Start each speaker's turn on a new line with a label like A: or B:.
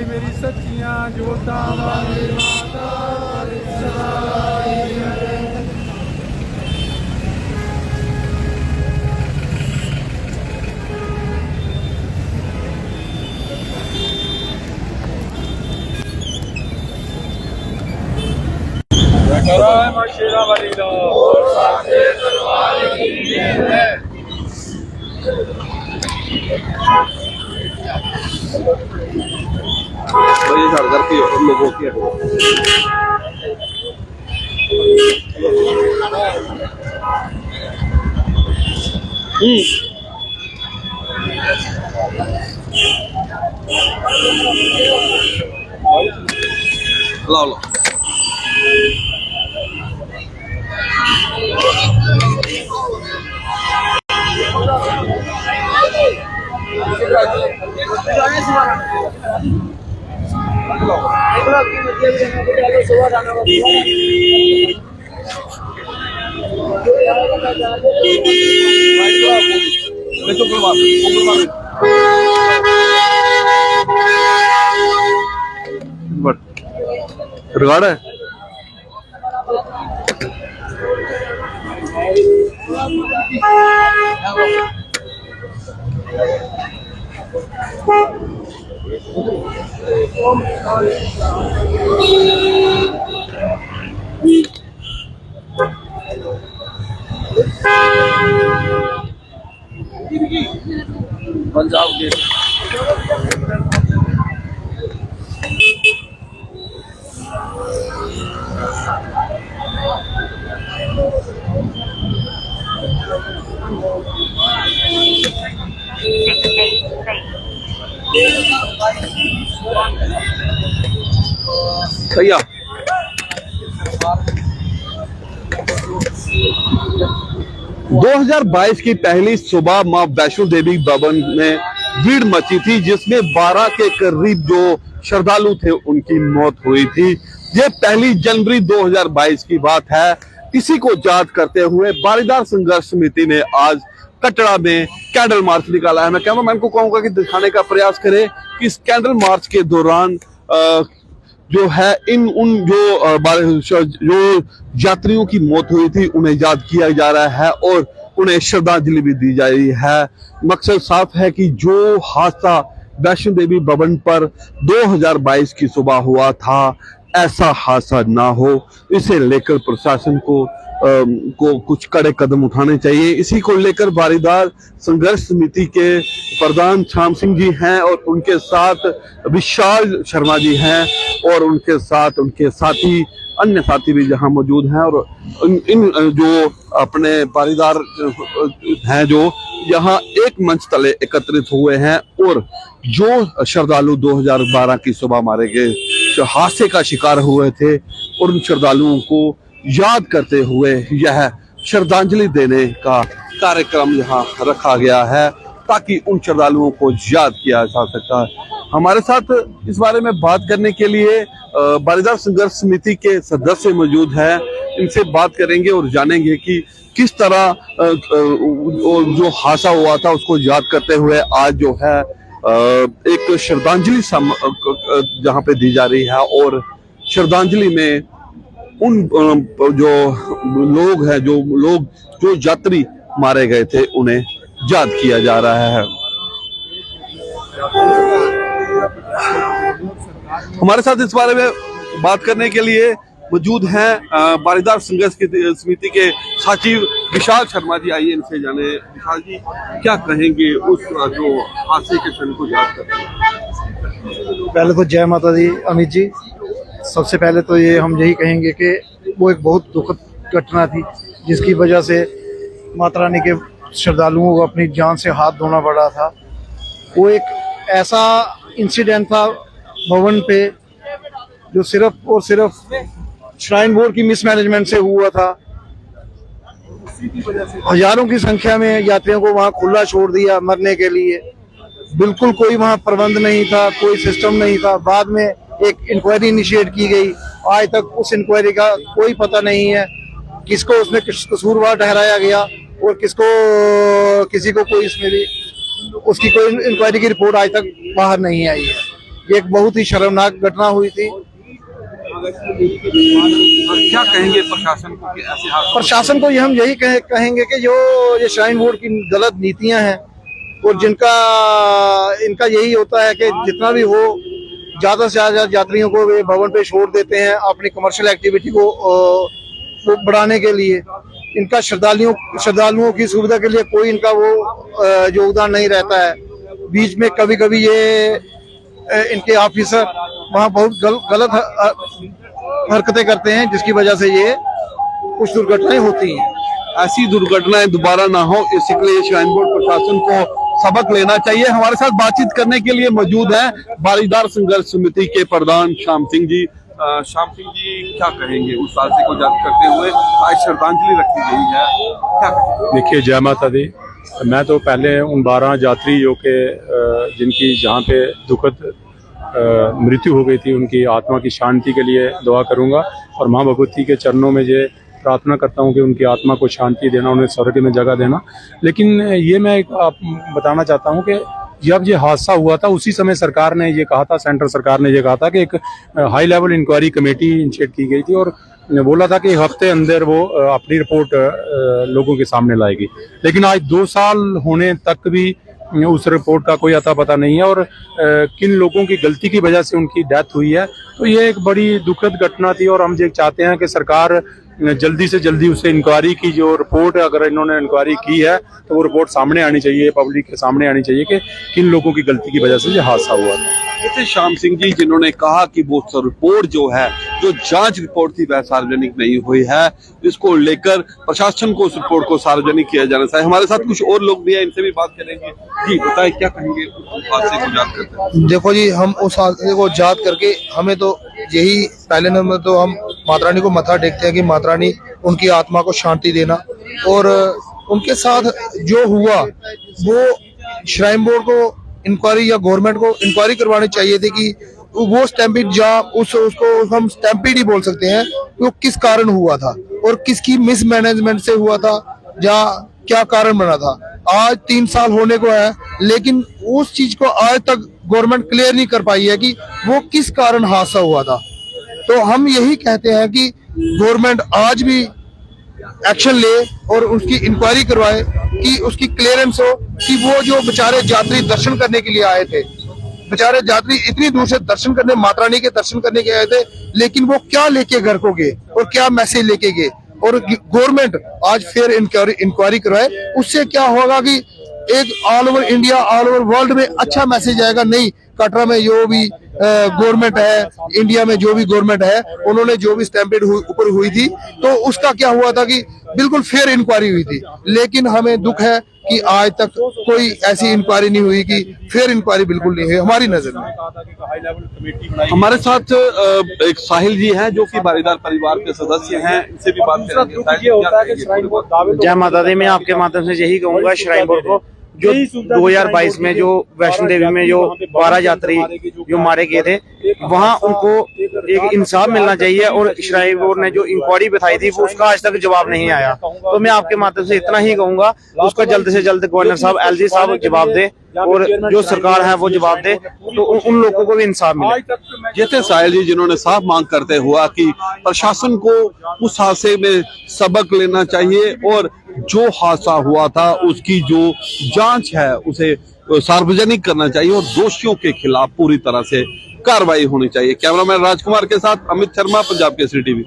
A: मेरी सच्चियां जोता शेरा वाली
B: लोगों की लो लो रिकॉर्ड है। पंजाब के भैया 2022 की पहली सुबह मां वैष्णो देवी भवन में भीड़ मची थी, जिसमें 12 के करीब जो श्रद्धालु थे उनकी मौत हुई थी। ये 1 जनवरी 2022 की बात है। इसी को याद करते हुए बारीदार संघर्ष समिति ने आज कटरा में कैंडल मार्च निकाला है। मैं कैमरामैन को कहूंगा कि दिखाने का प्रयास करे कि इस कैंडल मार्च के दौरान जो है जो यात्रियों की मौत हुई थी उन्हें याद किया जा रहा है और उन्हें श्रद्धांजलि भी दी जा रही है। मकसद साफ है कि जो हादसा वैष्णो देवी भवन पर 2022 की सुबह हुआ था, ऐसा हादसा ना हो। इसे लेकर प्रशासन को कुछ कड़े कदम उठाने चाहिए। इसी को लेकर बारीदार संघर्ष समिति के प्रधान श्याम सिंह जी हैं और उनके साथ विशाल शर्मा जी हैं और उनके साथ उनके साथी अन्य साथी भी जहां मौजूद हैं और इन जो अपने बारीदार हैं जो यहाँ एक मंच तले एकत्रित हुए हैं और जो श्रद्धालु 2012 की सुबह मारे गए हादसे का शिकार हुए थे और उन श्रद्धालुओं को याद करते हुए यह श्रद्धांजलि देने का कार्यक्रम यहाँ रखा गया है ताकि उन श्रद्धालुओं को याद किया जा सकता है। हमारे साथ इस बारे में बात करने के लिए बारीदार संघर्ष समिति के सदस्य मौजूद हैं। इनसे बात करेंगे और जानेंगे कि किस तरह जो हादसा हुआ था उसको याद करते हुए आज जो है एक श्रद्धांजलि जहाँ पे दी जा रही है और श्रद्धांजलि में उन जो लोग हैं जो यात्री मारे गए थे उन्हें याद किया जा रहा है। हमारे साथ इस बारे में बात करने के लिए मौजूद हैं बारीदार संघर्ष समिति के सचिव विशाल शर्मा जी। आइए इनसे जाने, विशाल जी क्या कहेंगे उस जो हादसे के क्षण को याद करते हैं।
C: पहले तो जय माता दी अमित जी। सबसे पहले तो ये हम यही कहेंगे कि वो एक बहुत दुखद घटना थी जिसकी वजह से माता रानी के श्रद्धालुओं को अपनी जान से हाथ धोना पड़ा था। वो एक ऐसा इंसिडेंट था भवन पे जो सिर्फ और सिर्फ श्राइन बोर्ड की मिसमैनेजमेंट से हुआ था। हजारों की संख्या में यात्रियों को वहां खुला छोड़ दिया मरने के लिए बिल्कुल कोई वहाँ प्रबंध नहीं था, कोई सिस्टम नहीं था। बाद में एक इंक्वायरी इनिशिएट की गई, आज तक उस इंक्वायरी का कोई पता नहीं है, किसको उसमें कसूरवार ठहराया गया और किसी को कोई इसमें भी उसकी कोई इंक्वायरी की रिपोर्ट आज तक बाहर नहीं आई है। ये एक बहुत ही शर्मनाक घटना हुई थी।
B: क्या कहेंगे प्रशासन को कि ऐसे हादसे?
C: प्रशासन को हम यही कहेंगे कि जो ये श्राइन बोर्ड की गलत नीतियां हैं और इनका यही होता है कि जितना भी हो ज्यादा से ज्यादा यात्रियों को वे भवन पे छोड़ देते हैं अपनी कमर्शियल एक्टिविटी को बढ़ाने के लिए। इनका श्रद्धालुओं की सुविधा के लिए कोई इनका वो योगदान नहीं रहता है। बीच में कभी कभी ये इनके ऑफिसर वहाँ बहुत गलत हरकतें करते हैं, जिसकी वजह से ये कुछ दुर्घटनाएं होती हैं।
B: ऐसी दुर्घटनाएं दोबारा ना हो, इसके लिए श्राइन बोर्ड प्रशासन को सबक लेना चाहिए। हमारे साथ बातचीत करने के लिए मौजूद है बारीदार संघर्ष समिति के प्रधान श्याम सिंह जी। श्याम सिंह जी, क्या कहेंगे उस हादसे को याद करते हुए आज श्रद्धांजलि रखी गई है, क्या कहेंगे?
D: देखिए, जय माता दी। मैं तो पहले उन 12 यात्रियों के जिनकी जहाँ पे दुखद मृत्यु हो गई थी, उनकी आत्मा की शांति के लिए दुआ करूँगा और माँ भगवती के चरणों में ये प्रार्थना करता हूँ कि उनकी आत्मा को शांति देना, उन्हें स्वर्ग में जगह देना। लेकिन ये मैं बताना चाहता हूँ कि जब ये हादसा हुआ था उसी समय सरकार ने ये कहा था, सेंट्रल सरकार ने ये कहा था कि एक high level inquiry committee initiate की गई थी और बोला था कि एक हफ्ते अंदर वो अपनी रिपोर्ट लोगों के सामने लाएगी। लेकिन आज 2 साल होने तक भी उस रिपोर्ट का कोई अता पता नहीं है और किन लोगों की गलती की वजह से उनकी डेथ हुई है। तो ये एक बड़ी दुखद घटना थी और हम ये चाहते हैं कि सरकार जल्दी से जल्दी उसे इंक्वायरी की जो रिपोर्ट, अगर इन्होंने इंक्वायरी की है तो वो रिपोर्ट सामने आनी चाहिए, पब्लिक के सामने आनी चाहिए कि किन लोगों की गलती की वजह से ये हादसा हुआ था।
B: ये थे श्याम सिंह जी, जिन्होंने कहा कि वो रिपोर्ट जो है, जो जांच रिपोर्ट थी, वह सार्वजनिक नहीं हुई है। इसको लेकर प्रशासन को उस रिपोर्ट को सार्वजनिक किया जाना चाहिए। हमारे साथ कुछ और लोग भी हैं, इनसे भी बात करेंगे। जी बताएं, क्या कहेंगे उस हादसे को याद करते?
C: देखो जी, हम उस हादसे को याद करके हमें तो यही पहले नंबर तो हम माता रानी को मत्था टेकते हैं कि माता रानी उनकी आत्मा को शांति देना, और उनके साथ जो हुआ वो श्राइन बोर्ड को इंक्वायरी या गवर्नमेंट को इंक्वायरी करवानी चाहिए थी कि वो स्टैम्पिड उसको हम स्टैम्पिड ही बोल सकते हैं, वो किस कारण हुआ था और किसकी मिसमैनेजमेंट से हुआ था या क्या कारण बना था। आज 3 साल होने को है, लेकिन उस चीज को आज तक गवर्नमेंट क्लियर नहीं कर पाई है कि वो किस कारण हादसा हुआ था। तो हम यही कहते हैं कि गवर्नमेंट आज भी एक्शन ले और उसकी इंक्वायरी करवाए कि उसकी क्लियरेंस हो कि वो जो बेचारे यात्री दर्शन करने के लिए आए थे, बेचारे यात्री इतनी दूर से दर्शन करने, माता रानी के दर्शन करने के आए थे, लेकिन वो क्या लेके घर को गए और क्या मैसेज लेके गए। और गवर्नमेंट आज फिर इंक्वायरी करवाए, उससे क्या होगा कि एक all over India, all over world में अच्छा मैसेज आएगा। नहीं, कटरा में जो भी गवर्नमेंट है, इंडिया में जो भी गवर्नमेंट है, उन्होंने जो भी स्टैम्पेड ऊपर हुई थी तो उसका क्या हुआ था कि बिल्कुल फेयर इंक्वायरी हुई थी। लेकिन हमें दुख है कि आज तक कोई ऐसी इंक्वायरी नहीं हुई कि फेयर इंक्वायरी बिल्कुल नहीं है हमारी नजर में।
B: हमारे साथ एक साहिल जी हैं जो कि बारीदार परिवार के सदस्य हैं, इनसे भी बात करेंगे।
E: जय माता दी। मैं आपके माध्यम से यही कहूंगा श्राइन बोर्ड को, जो 2022 में जो वैष्णो देवी में जो 12 यात्री जो मारे गए थे, वहां उनको एक इंसाफ मिलना चाहिए। और श्राइन बोर्ड ने जो इंक्वायरी बताई थी वो उसका आज तक जवाब नहीं आया। तो मैं आपके माध्यम से इतना ही कहूंगा, उसका जल्द से जल्द गवर्नर साहब, एलजी साहब जवाब दे और जो सरकार है वो जवाब दे, तो उन लोगों को भी इंसाफ मिले।
B: ये थे साहिल जी, जिन्होंने साफ मांग करते हुआ कि प्रशासन को उस हादसे में सबक लेना चाहिए और जो हादसा हुआ था उसकी जो जांच है उसे सार्वजनिक करना चाहिए और दोषियों के खिलाफ पूरी तरह से कार्रवाई होनी चाहिए। कैमरामैन राजकुमार के साथ अमित शर्मा, पंजाब केसरी टीवी।